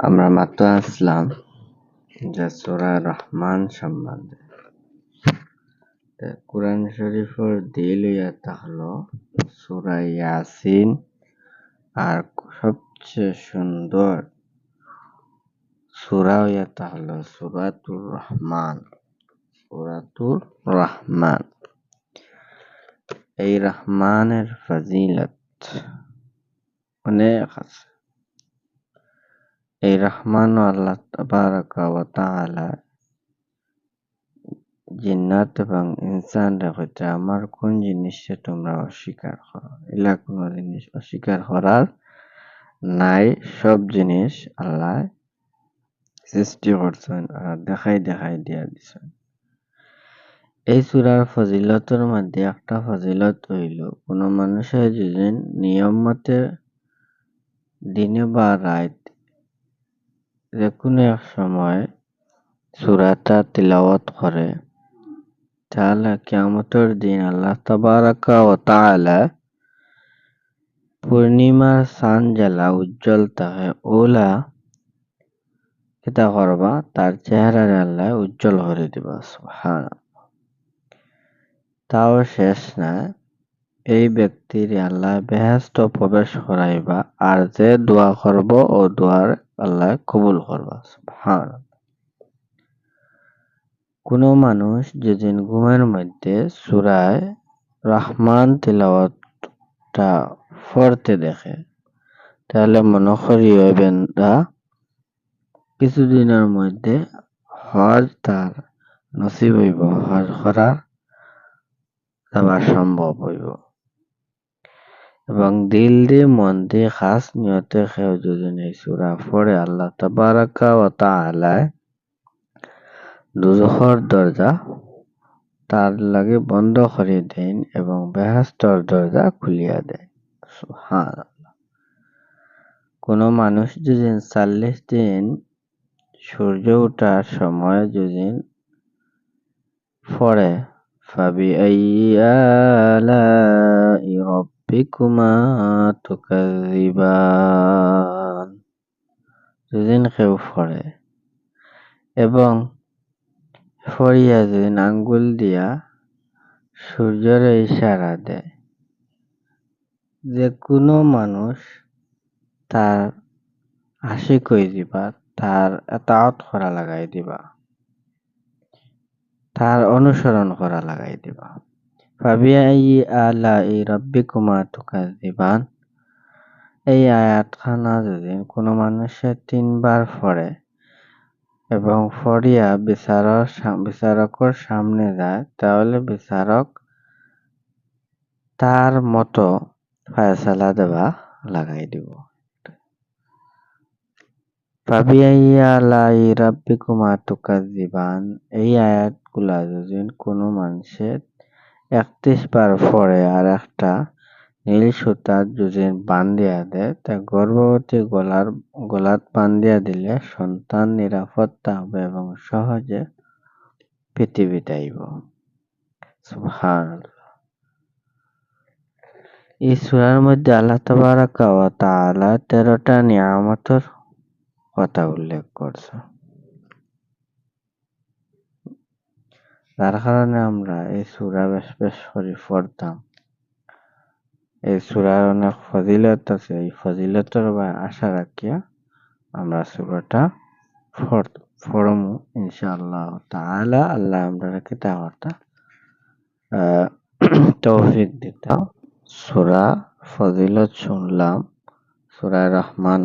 আমরা মাত্র আসলাম যে সূরা রহমান সম্বন্ধে। কুরআন শরীফের দিল এটা হলো সূরা ইয়াসিন, আর সবচেয়ে সুন্দর সূরা এটা হলো সূরাতুর রহমান। সূরাতুর রহমান, এই রহমানের ফজিলত অনেক আছে। এই রহমান আল্লাহ তাবারাকা ওয়া তাআলা জিন্নাত এবং ইনসানরা কইতে আমার কোন জিনিসটা তোমরা অস্বীকার করো, এলা কোন জিনিস অস্বীকার করার নাই। সব জিনিস আল্লাহ সৃষ্টি করছেন আর দেখাই দিয়া দিছেন। এই সূরার ফজিলতের মধ্যে একটা ফজিলত হইল, কোন মানুষের যদি নিয়ম মতে দিনে বা রাত যে কোনো এক সময় সূরাটা তিলাওয়াত করে, তাহলে কিয়ামতের দিন আল্লাহ তাবারাকা ওয়া তাআলা পূর্ণিমার চাঁদ জেলা উজ্জ্বল থাকে ওলা কিতা করবা, তার চেহারার আল্লাহ উজ্জ্বল করে দিবা। সুবহানাল্লাহ। তাও শেষ না, এই ব্যক্তির আল্লাহ বেহেশত প্রবেশ করাইবা, আর যে দোয়া করব ও দোয়ার আল্লাহ কবুল করবা। সুবহানাল্লাহ। কোনো মানুষ যেদিন ঘুমের মধ্যে সূরা রহমান তিলাওয়াতটা পড়তে দেখে, তাহলে মনে করি ওই বান্দা কিছুদিনের মধ্যে হজ তার নসিব হইব, হজ করা যাওয়া সম্ভব হইব। এবং দিল দিয়ে মন দিয়ে খাস নিয়তে কেউ যদি এই সূরা পড়ে, আল্লাহ তাবারাকা ওয়া তাআলা দুজখর দরজা তার লাগে বন্ধ করে দেন এবং বেহেশতর দরজা খুলিয়া দেন। সুবহানাল্লাহ। কোন মানুষ যদি 40 দিন সূর্য ওঠার সময় যদি পড়ে, ফাবিআইয়ি আলাই রাব্বিকুমা তুকাযযিবান, যদি কেউ পড়ে এবং ফড়িয়া যদি আঙ্গুল দিয়া সূর্যের ইশারা দেয়, যে কোনো মানুষ তার আশিক হয়ে দিবা, তার এতাআত করা লাগাই দিবা, তার অনুসরণ করা লাগাই দিবা। ফাবিআইয়ি আলাই রাব্বিকুমা তুকাযযিবান, এই আয়াতখানা যদি কোনো মানুষের 3 বার পড়ে এবং পড়িয়া বিচারকের সামনে যায়, তাহলে বিচারক তার মতো ফায়সালা দেওয়া লাগাই দিব। ফাবিআইয়ি আলাই রাব্বিকুমা তুকাযযিবান, এই আয়াতগুলা যদি কোনো মানুষের 31 বার পড়ে আর একটা নীল সুতা যদি বান্ধিয়া দেয়, তা গর্ভবতী গলাত বান্ধিয়া দিলে সন্তান নিরাপদ থাকবে এবং সহজে পৃথিবীতে আইব। সুবহানাল্লাহ। এই সূরার মধ্যে আল্লাহ তাবারাকা ওয়া তাআলা 13টা নিয়ামতের কথা উল্লেখ করছে, যার কারণে আমরা এই সূরা বেশ করে পড়তাম। এই সূরার অনেক ফজিলত আছে, এই ফজিলতের আশা রাখিয়া আমরা সূরাটা পড়মু ইনশাআল্লাহ তাআলা। আল্লাহ আমরাকে তাওয়াটা তৌফিক দিতা। সূরা ফজিলত শুনলাম, সূরা রহমান